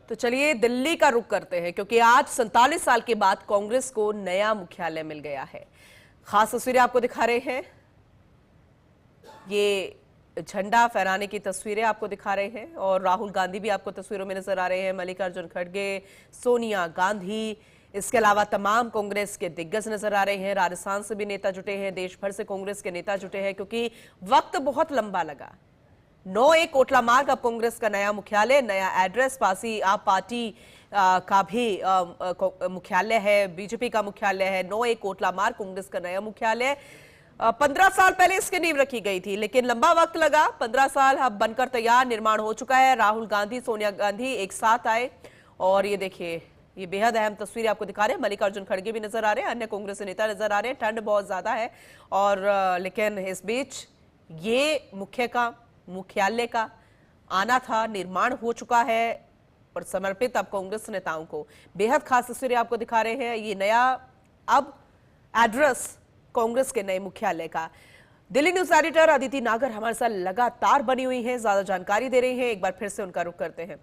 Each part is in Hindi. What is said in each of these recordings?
तो चलिए दिल्ली का रुख करते हैं, क्योंकि आज 47 साल के बाद कांग्रेस को नया मुख्यालय मिल गया है। खास तस्वीरें आपको दिखा रहे हैं, ये झंडा फहराने की तस्वीरें आपको दिखा रहे हैं और राहुल गांधी भी आपको तस्वीरों में नजर आ रहे हैं, मल्लिकार्जुन खड़गे, सोनिया गांधी, इसके अलावा तमाम कांग्रेस के दिग्गज नजर आ रहे हैं। राजस्थान से भी नेता जुटे हैं, देश भर से कांग्रेस के नेता जुटे हैं, क्योंकि वक्त बहुत लंबा लगा। 9A कोटला मार्ग अब कांग्रेस का नया मुख्यालय, नया एड्रेस। पासी आप पार्टी का भी मुख्यालय है, बीजेपी का मुख्यालय है। 9A कोटला मार्ग कांग्रेस का नया मुख्यालय 15 साल पहले इसकी नींव रखी गई थी, लेकिन लंबा वक्त लगा। 15 साल अब बनकर तैयार, निर्माण हो चुका है। राहुल गांधी, सोनिया गांधी एक साथ आए और ये देखिए, ये बेहद अहम तस्वीरें आपको दिखा रहे हैं। मल्लिकार्जुन खड़गे भी नजर आ रहे हैं, अन्य कांग्रेस नेता नजर आ रहे हैं। ठंड बहुत ज्यादा है और लेकिन इस बीच ये मुख्यालय का आना था, निर्माण हो चुका है और समर्पित अब कांग्रेस नेताओं को। बेहद खास तस्वीरें आपको दिखा रहे हैं, ये नया अब एड्रेस कांग्रेस के नए मुख्यालय का। दिल्ली न्यूज एडिटर अदिति नागर हमारे साथ लगातार बनी हुई हैं, ज्यादा जानकारी दे रही हैं। एक बार फिर से उनका रुख करते हैं।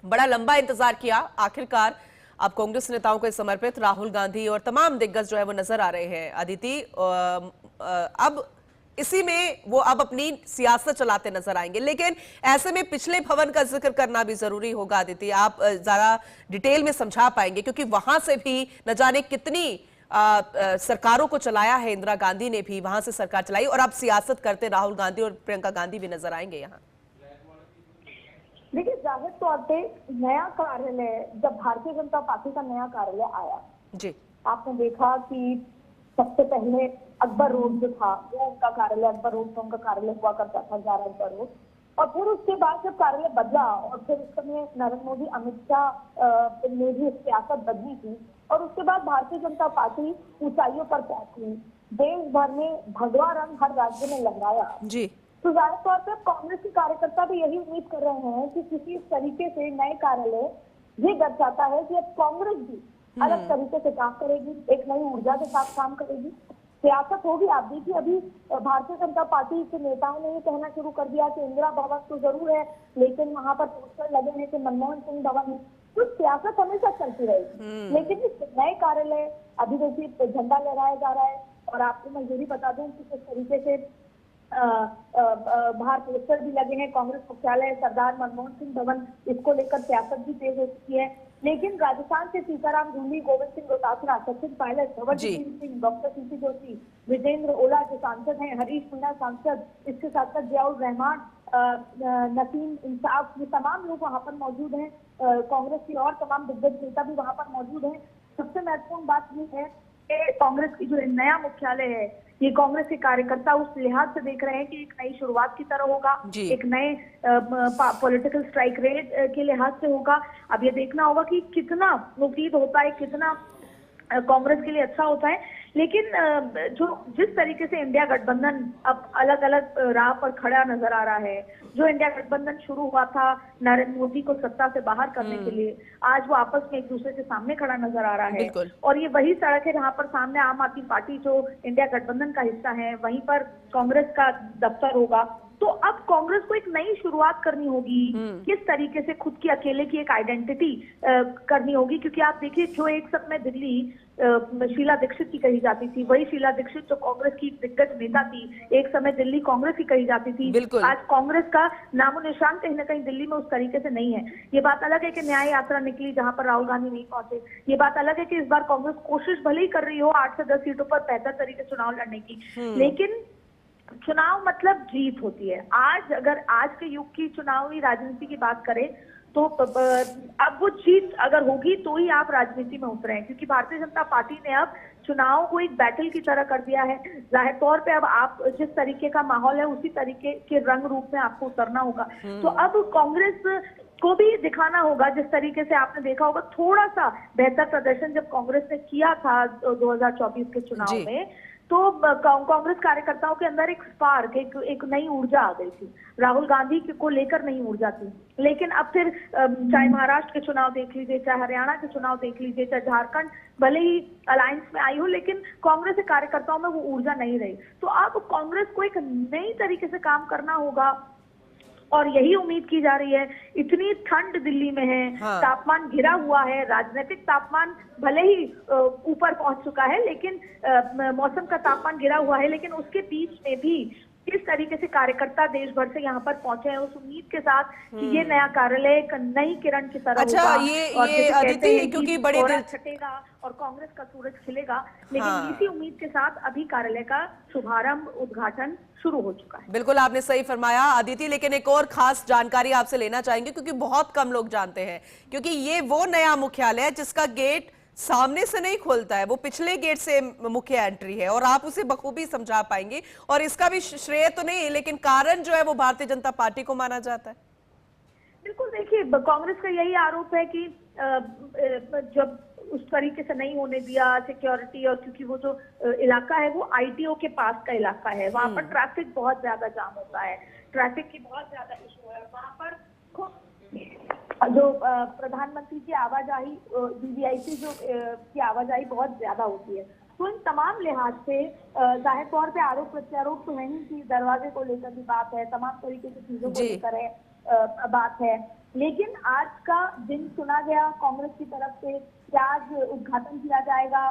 बड़ा लंबा इंतजार किया, आखिरकार अब कांग्रेस नेताओं को समर्पित राहुल गांधी और तमाम दिग्गज जो है वो नजर आ रहे हैं। अदिति, अब इसी में वो अब अपनी सियासत चलाते नजर आएंगे, लेकिन ऐसे में पिछले भवन का जिक्र करना भी जरूरी होगा। अदिति, आप ज्यादा डिटेल में समझा पाएंगे, क्योंकि वहां से भी न जाने कितनी सरकारों को चलाया है। इंदिरा गांधी ने भी वहां से सरकार चलाई और अब सियासत करते राहुल गांधी और प्रियंका गांधी भी नजर आएंगे यहाँ। देखिए, जाहिर तौर पे नया कार्यालय, जब भारतीय जनता पार्टी का नया कार्यालय आया जी, आपने देखा कि सबसे पहले अकबर रोड जो था वो उनका कार्यालय, अकबर रोड तो उनका कार्यालय हुआ करता था, 11 अकबर रोड। और फिर उसके बाद जब कार्यालय बदला और फिर उस समय नरेंद्र मोदी, अमित शाह ने भी सियासत बदली थी और उसके बाद भारतीय जनता पार्टी ऊंचाइयों पर पहुंची, देश भर में भगवा रंग हर राज्य में लहराया जी। तो जाहिर तौर पर कांग्रेस के कार्यकर्ता भी यही उम्मीद कर रहे हैं कि किसी तरीके से नए कार्यालय ये दर्शाता है कि अब कांग्रेस भी अलग तरीके से काम करेगी, एक नई ऊर्जा के साथ काम करेगी, सियासत होगी। आप देखिए, अभी भारतीय जनता पार्टी के नेताओं ने ये कहना शुरू कर दिया कि इंदिरा भवन तो जरूर है, लेकिन वहां पर पोस्टर लगे हैं कि मनमोहन सिंह भवन है। तो सियासत हमेशा चलती रहेगी, लेकिन इस नए कार्यालय अभी देखिए झंडा लहराया जा रहा है। और आपको मैं ये भी बता दूं कि किस तरीके से बाहर पोस्टर भी लगे हैं, कांग्रेस मुख्यालय, सरदार मनमोहन सिंह भवन, इसको लेकर सियासत भी तेज हो चुकी है। लेकिन राजस्थान से सीताराम जूली, गोविंद सिंह डोटासरा, सचिन पायलट, धवलजीत सिंह, डॉक्टर सीपी जोशी, विजेंद्र ओला जो सांसद हैं, हरीश मीणा सांसद, इसके साथ साथ जियाउर रहमान, नसीम इंसाफ, ये तमाम लोग वहां पर मौजूद हैं। कांग्रेस की और तमाम दिग्गज नेता भी वहां पर मौजूद हैं। सबसे महत्वपूर्ण बात ये है कि कांग्रेस की जो नया मुख्यालय है, ये कांग्रेस के कार्यकर्ता उस लिहाज से देख रहे हैं कि एक नई शुरुआत की तरह होगा, एक नए पॉलिटिकल स्ट्राइक रेट के लिहाज से होगा। अब ये देखना होगा कि कितना मुफीद होता है, कितना कांग्रेस के लिए अच्छा होता है। लेकिन जो जिस तरीके से इंडिया गठबंधन अब अलग अलग राह पर खड़ा नजर आ रहा है, जो इंडिया गठबंधन शुरू हुआ था नरेंद्र मोदी को सत्ता से बाहर करने के लिए, आज वो आपस में एक दूसरे के सामने खड़ा नजर आ रहा है। और ये वही सड़क है जहां पर सामने आम आदमी पार्टी जो इंडिया गठबंधन का हिस्सा है, वहीं पर कांग्रेस का दफ्तर होगा। तो अब कांग्रेस को एक नई शुरुआत करनी होगी, किस तरीके से खुद की अकेले की एक आइडेंटिटी करनी होगी। क्योंकि आप देखिए, जो एक समय दिल्ली शीला दीक्षित की कही जाती थी, वही शीला दीक्षित जो कांग्रेस की दिग्गज नेता थी, एक समय दिल्ली कांग्रेस की कही जाती थी, आज कांग्रेस का नामो निशान कहीं ना कहीं दिल्ली में उस तरीके से नहीं है। ये बात अलग है कि न्याय यात्रा निकली जहां पर राहुल गांधी नहीं पहुंचे। ये बात अलग है कि इस बार कांग्रेस कोशिश भले ही कर रही हो 8 से 10 सीटों पर बेहतर तरीके से चुनाव लड़ने की, लेकिन चुनाव मतलब जीत होती है। आज अगर आज के युग की चुनावी राजनीति की बात करें तो अब वो जीत अगर होगी तो ही आप राजनीति में उतरे हैं, क्योंकि भारतीय जनता पार्टी ने अब चुनाव को एक बैटल की तरह कर दिया है। जाहिर तौर पे अब आप जिस तरीके का माहौल है उसी तरीके के रंग रूप में आपको उतरना होगा। तो अब कांग्रेस को भी दिखाना होगा, जिस तरीके से आपने देखा होगा थोड़ा सा बेहतर प्रदर्शन जब कांग्रेस ने किया था 2024 के चुनाव में, तो कांग्रेस कार्यकर्ताओं के अंदर एक स्पार्क, एक नई ऊर्जा आ गई थी। राहुल गांधी को लेकर नई ऊर्जा थी। लेकिन अब फिर चाहे महाराष्ट्र के चुनाव देख लीजिए, चाहे हरियाणा के चुनाव देख लीजिए, चाहे झारखंड भले ही अलायंस में आई हो, लेकिन कांग्रेस के कार्यकर्ताओं में वो ऊर्जा नहीं रही। तो अब कांग्रेस को एक नई तरीके से काम करना होगा, और यही उम्मीद की जा रही है। इतनी ठंड दिल्ली में है, हाँ। तापमान घिरा हुआ है, राजनीतिक तापमान भले ही ऊपर पहुंच चुका है, लेकिन मौसम का तापमान घिरा हुआ है, लेकिन उसके बीच में भी किस तरीके से कार्यकर्ता देश भर से यहाँ पर पहुंचे हैं उस उम्मीद के साथ कि ये नया कार्यालय एक नई किरण की तरह अच्छा, होगा। ये जैसे अदिति, कहते हैं क्योंकि कि बड़ी कोहरा दिल छटेगा और कांग्रेस का सूरज खिलेगा, लेकिन हाँ। इसी उम्मीद के साथ अभी कार्यालय का शुभारंभ, उद्घाटन शुरू हो चुका है। बिल्कुल आपने सही फरमाया अदिति, लेकिन एक और खास जानकारी आपसे लेना चाहेंगे क्योंकि बहुत कम लोग जानते हैं, क्योंकि ये वो नया मुख्यालय है जिसका गेट सामने से नहीं खुलता है, वो पिछले गेट से मुख्य एंट्री है और आप उसे बखूबी समझा पाएंगे। और इसका भी श्रेय तो नहीं, लेकिन कारण जो है वो भारतीय जनता पार्टी को माना जाता है। बिल्कुल, देखिए कांग्रेस का यही आरोप है कि जब उस तरीके से नहीं होने दिया सिक्योरिटी, और क्योंकि वो जो इलाका है वो आईटीओ के पास का इलाका है, वहाँ पर ट्रैफिक बहुत ज्यादा जाम होता है, ट्रैफिक की बहुत ज्यादा इशू है वहाँ पर। जो प्रधानमंत्री की आवाजाही, वीवीआईपी जो की आवाजाही बहुत ज्यादा होती है, तो इन तमाम लिहाज से जाहिर तौर पे आरोप प्रत्यारोप तो नहीं कि दरवाजे को लेकर भी बात है, तमाम तरीके की चीजों को लेकर है बात है, लेकिन आज का दिन सुना गया कांग्रेस की तरफ से कि आज उद्घाटन किया जाएगा,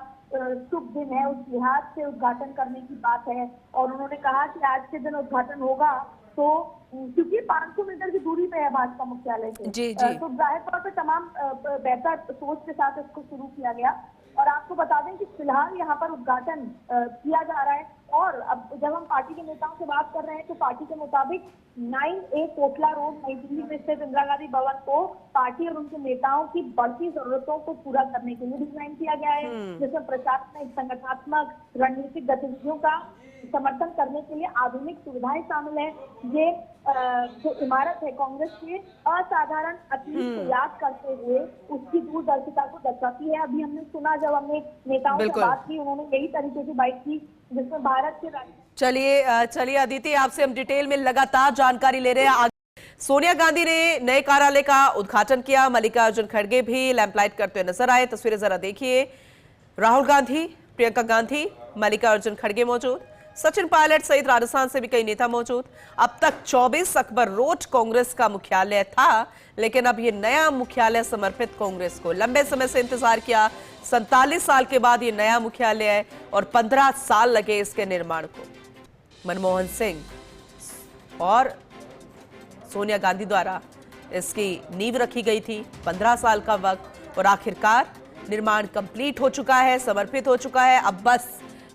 शुभ दिन है, उस लिहाज से उद्घाटन करने की बात है। और उन्होंने कहा कि आज के दिन उद्घाटन होगा तो क्योंकि 500 मीटर की दूरी पे है भाजपा मुख्यालय से, तो जाहिर तौर पे तमाम बेहतर सोच के साथ इसको शुरू किया गया। और आपको बता दें कि फिलहाल यहाँ पर उद्घाटन किया जा रहा है। और अब जब हम पार्टी के नेताओं से बात कर रहे हैं तो पार्टी के मुताबिक 9A कोटला रोड नई दिल्ली में स्थित इंदिरा गांधी भवन को पार्टी और उनके नेताओं की बढ़ती जरूरतों को पूरा करने के लिए डिजाइन किया गया है, जिसमें प्रशासनिक, संगठनात्मक, रणनीतिक गतिविधियों का समर्थन करने के लिए आधुनिक सुविधाएं शामिल है। ये जो इमारत है कांग्रेस के असाधारण अतीत को याद करते हुए उसकी दूरदर्शिता को दर्शाती है। अभी हमने सुना, जब हमने नेताओं से बात की, उन्होंने यही तरीके की बात की जिसमें भारत के चलिए अदिति, आपसे हम डिटेल में लगातार जानकारी ले रहे हैं। सोनिया गांधी ने नए कार्यालय का उद्घाटन किया, मल्लिकार्जुन खड़गे भी लैंपलाइट करते हुए नजर आए। तस्वीरें जरा देखिए, राहुल गांधी, प्रियंका गांधी, मल्लिकार्जुन खड़गे मौजूद, सचिन पायलट सहित राजस्थान से भी कई नेता मौजूद। अब तक 24 अकबर रोड कांग्रेस का मुख्यालय था, लेकिन अब ये नया मुख्यालय समर्पित कांग्रेस को। लंबे समय से इंतजार किया, 47 साल के बाद ये नया मुख्यालय है और 15 साल लगे इसके निर्माण को। मनमोहन सिंह और सोनिया गांधी द्वारा इसकी नींव रखी गई थी, 15 साल का वक्त, और आखिरकार निर्माण कंप्लीट हो चुका है, समर्पित हो चुका है। अब बस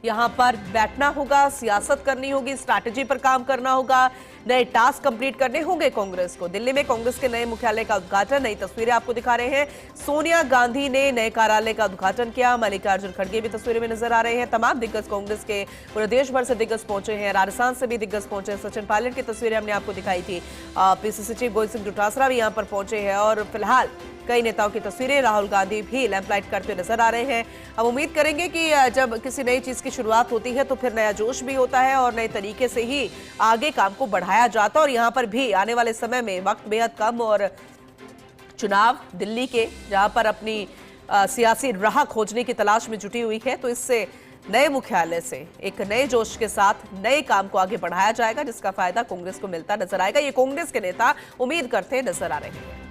यहां पर बैठना होगा, सियासत करनी होगी, स्ट्रैटेजी पर काम करना होगा, नए टास्क कंप्लीट करने होंगे कांग्रेस को। दिल्ली में कांग्रेस के नए मुख्यालय का उद्घाटन, नई तस्वीरें आपको दिखा रहे हैं। सोनिया गांधी ने नए कार्यालय का उद्घाटन किया, मल्लिकार्जुन खड़गे भी तस्वीरें में नजर आ रहे हैं। तमाम दिग्गज कांग्रेस के पूरे देश भर से दिग्गज पहुंचे हैं, राजस्थान से भी दिग्गज पहुंचे हैं। सचिन पायलट की तस्वीरें हमने आपको दिखाई थी, पीसीसी चीफ गोविंद सिंह डोटासरा भी यहां पर पहुंचे हैं और फिलहाल कई नेताओं की तस्वीरें, राहुल गांधी भी लैंपलाइट करते हुए नजर आ रहे हैं। हम उम्मीद करेंगे कि जब किसी नई चीज की शुरुआत होती है तो फिर नया जोश भी होता है और नए तरीके से ही आगे काम को बढ़ाया जाता है। और यहाँ पर भी आने वाले समय में वक्त बेहद कम और चुनाव दिल्ली के, जहां पर अपनी सियासी राह खोजने की तलाश में जुटी हुई है, तो इससे नए मुख्यालय से एक नए जोश के साथ नए काम को आगे बढ़ाया जाएगा, जिसका फायदा कांग्रेस को मिलता नजर आएगा। ये कांग्रेस के नेता उम्मीद करते नजर आ रहे हैं।